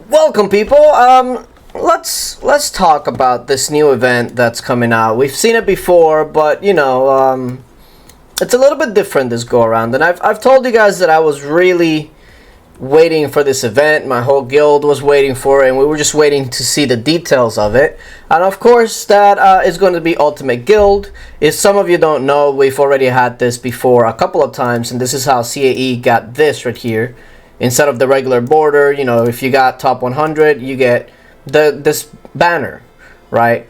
Welcome, people. Let's talk about this new event that's coming out. We've seen it before, but it's a little bit different this go around. And I've told you guys that I was really waiting for this event. My whole guild was waiting for it, and we were just waiting to see the details of it. And of course, that is going to be Ultimate Guild. If some of you don't know, we've already had this before a couple of times, and this is how CAE got this right here. Instead of the regular border, if you got top 100, you get this banner, right?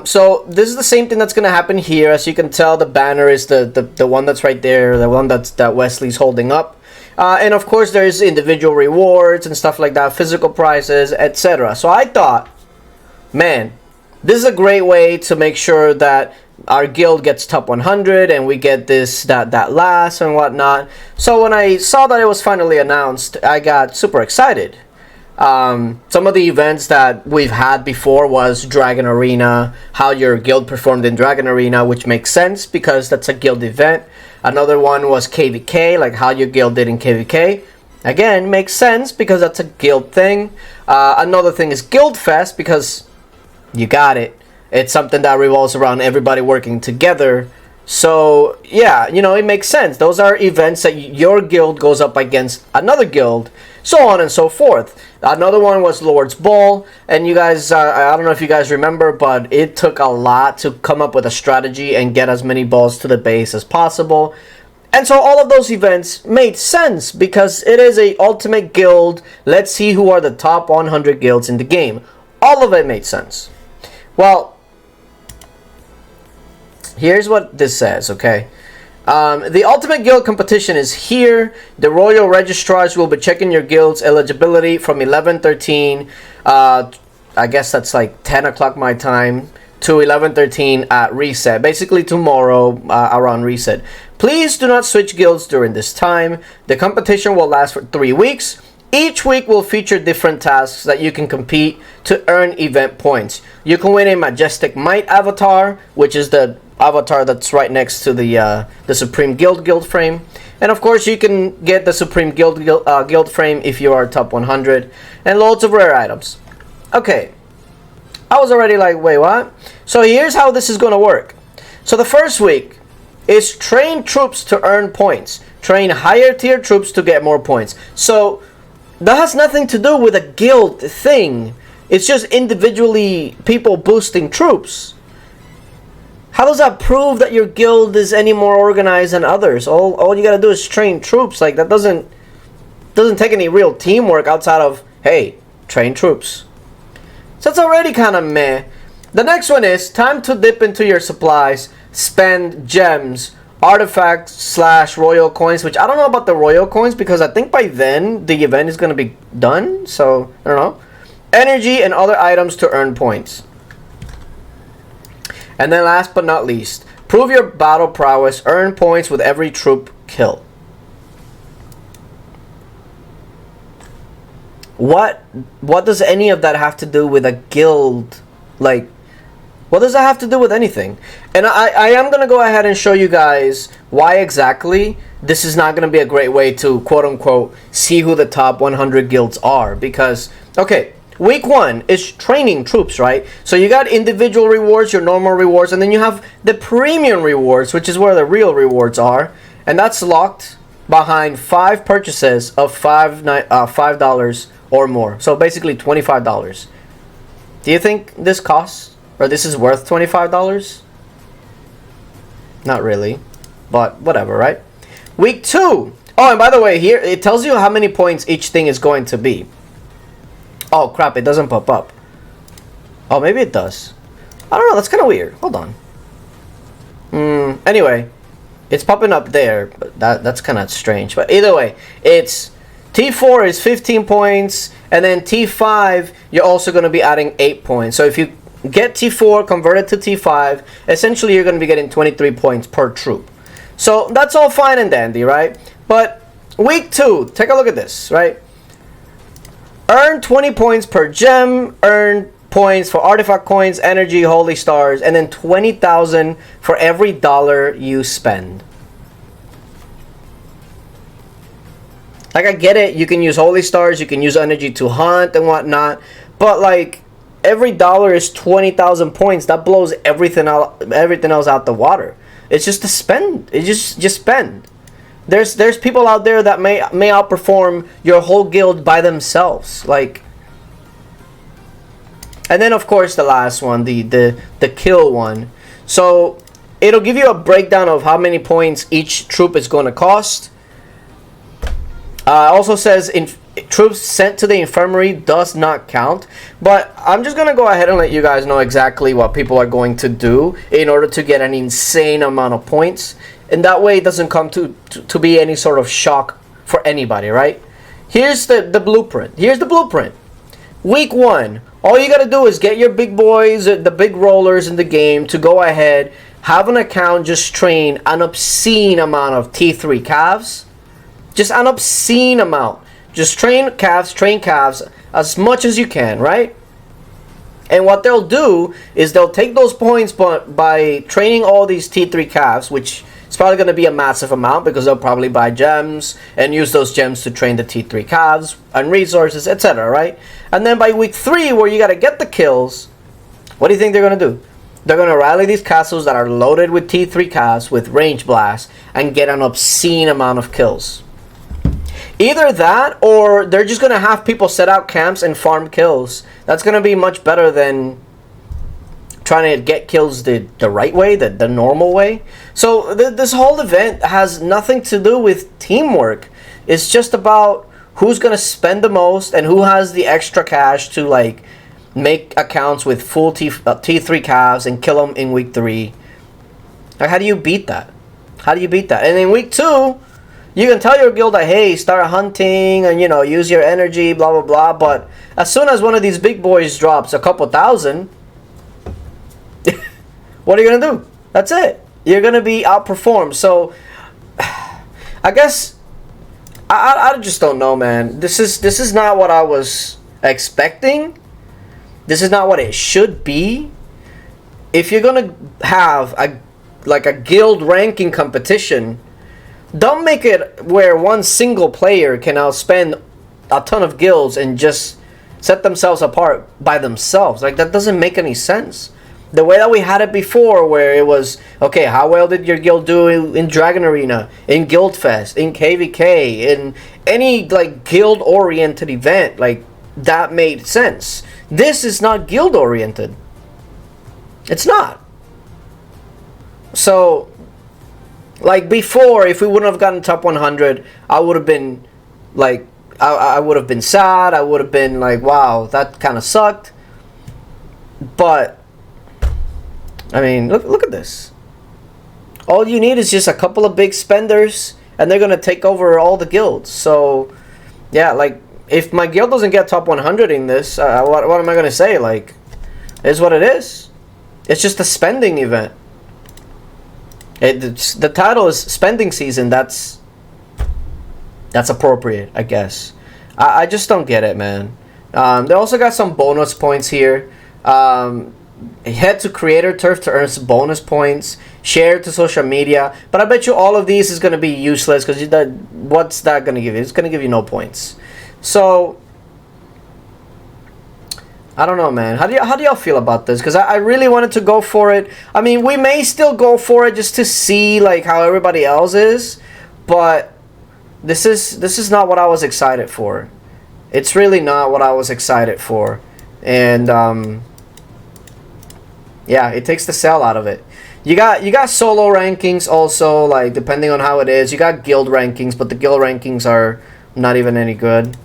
So this is the same thing that's going to happen here. As you can tell, the banner is the one that's right there, the one that Wesley's holding up. And of course, there's individual rewards and stuff like that, physical prizes, etc. So I thought, man, this is a great way to make sure that our guild gets top 100 and we get that last and whatnot. So when I saw that it was finally announced, I got super excited. Some of the events that we've had before was Dragon Arena, how your guild performed in Dragon Arena, which makes sense because that's a guild event. Another one was KVK, like how your guild did in KVK. Again, makes sense because that's a guild thing. Another thing is Guild Fest because you got it. It's something that revolves around everybody working together. So, yeah, it makes sense. Those are events that your guild goes up against another guild, so on and so forth. Another one was Lord's Ball, and you guys, I don't know if you guys remember, but it took a lot to come up with a strategy and get as many balls to the base as possible. And so all of those events made sense because it is a ultimate guild. Let's see who are the top 100 guilds in the game. All of it made sense. Well, here's what this says, okay? The Ultimate Guild competition is here. The Royal Registrars will be checking your guild's eligibility from 11:13. I guess that's like 10 o'clock my time to 11:13 at reset. Basically tomorrow around reset. Please do not switch guilds during this time. The competition will last for 3 weeks. Each week will feature different tasks that you can compete to earn event points. You can win a Majestic Might avatar, which is the avatar that's right next to the Supreme Guild frame. And of course, you can get the Supreme Guild frame if you are top 100. And loads of rare items. Okay. I was already like, wait, what? So here's how this is going to work. So the first week is train troops to earn points. Train higher tier troops to get more points. So that has nothing to do with a guild thing. It's just individually people boosting troops. How does that prove that your guild is any more organized than others? All you gotta do is train troops. Like, that doesn't take any real teamwork outside of, hey, train troops. So it's already kind of meh. The next one is time to dip into your supplies, spend gems, artifacts / royal coins, which I don't know about the royal coins because I think by then the event is going to be done. So, I don't know. Energy and other items to earn points. And then last but not least, prove your battle prowess, earn points with every troop kill. What does any of that have to do with a guild? Like, what does that have to do with anything? And I am going to go ahead and show you guys why exactly this is not going to be a great way to, quote-unquote, see who the top 100 guilds are. Because, okay, week 1 is training troops, right? So you got individual rewards, your normal rewards, and then you have the premium rewards, which is where the real rewards are. And that's locked behind 5 purchases of $5 or more. So basically $25. Do you think this costs? Or this is worth $25? Not really. But whatever, right? Week 2. Oh, and by the way, here it tells you how many points each thing is going to be. Oh, crap. It doesn't pop up. Oh, maybe it does. I don't know. That's kind of weird. Hold on. Anyway. It's popping up there. But that's kind of strange. But either way. It's T4 is 15 points. And then T5, you're also going to be adding 8 points. So if you get T4 converted to T5, essentially you're going to be getting 23 points per troop. So that's all fine and dandy, right? But week 2, take a look at this, right? Earn 20 points per gem, earn points for artifact coins, energy, holy stars, and then 20,000 for every dollar you spend. Like, I get it, you can use holy stars, you can use energy to hunt and whatnot, but like, every dollar is 20,000 points. That blows everything else out the water. It's just to spend. It's just spend. There's people out there that may outperform your whole guild by themselves. Like, and then of course the last one, the kill one. So it'll give you a breakdown of how many points each troop is going to cost. Also says troops sent to the infirmary does not count, but I'm just gonna go ahead and let you guys know exactly what people are going to do in order to get an insane amount of points, and that way it doesn't come to be any sort of shock for anybody, right? Here's the blueprint. Here's the blueprint. Week 1, all you gotta do is get your big boys, the big rollers in the game, to go ahead, have an account, just train an obscene amount of T3 calves, just an obscene amount. Just train calves as much as you can, right? And what they'll do is they'll take those points by training all these T3 calves, which is probably going to be a massive amount because they'll probably buy gems and use those gems to train the T3 calves and resources, etc., right? And then by week 3, where you got to get the kills, what do you think they're going to do? They're going to rally these castles that are loaded with T3 calves with range blasts and get an obscene amount of kills. Either that, or they're just going to have people set out camps and farm kills. That's going to be much better than trying to get kills the right way, the normal way. So this whole event has nothing to do with teamwork. It's just about who's going to spend the most and who has the extra cash to like make accounts with full T3 calves and kill them in week 3. Like, how do you beat that? How do you beat that? And in week 2... you can tell your guild that, hey, start hunting and, you know, use your energy, blah, blah, blah. But as soon as one of these big boys drops a couple thousand, what are you going to do? That's it. You're going to be outperformed. So, I guess, I just don't know, man. This is not what I was expecting. This is not what it should be. If you're going to have a guild ranking competition, don't make it where one single player can outspend a ton of guilds and just set themselves apart by themselves. Like, that doesn't make any sense. The way that we had it before, where it was, okay, how well did your guild do in Dragon Arena, in Guild Fest, in KVK, in any, like, guild-oriented event, like, that made sense. This is not guild-oriented. It's not. So, like before, if we wouldn't have gotten top 100, I would have been like, I would have been sad. I would have been like, wow, that kind of sucked. But I mean, look at this. All you need is just a couple of big spenders, and they're gonna take over all the guilds. So yeah, like if my guild doesn't get top 100 in this, what am I gonna say? Like, it is what it is. It's just a spending event. The title is spending season. That's appropriate, I guess. I just don't get it, man. They also got some bonus points here. Head to Creator Turf to earn some bonus points. Share to social media. But I bet you all of these is going to be useless because what's that going to give you? It's going to give you no points. So I don't know, man. How do y'all feel about this? Because I really wanted to go for it. I mean, we may still go for it just to see like how everybody else is, but this is not what I was excited for. It's really not what I was excited for, and yeah, it takes the sell out of it. You got solo rankings also, like depending on how it is. You got guild rankings, but the guild rankings are not even any good.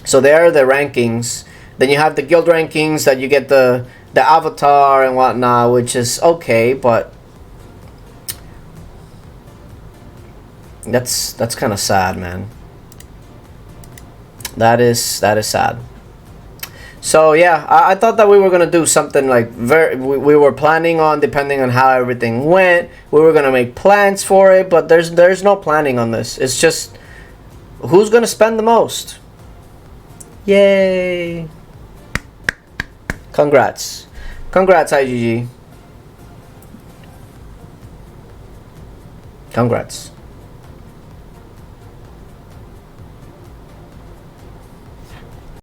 So there are the rankings. Then you have the guild rankings that you get the avatar and whatnot, which is okay, but that's kind of sad, man. That is sad. So yeah, I thought that we were gonna do something like we were planning on, depending on how everything went, we were gonna make plans for it, but there's no planning on this. It's just who's gonna spend the most. Yay! Congrats, IGG. Congrats.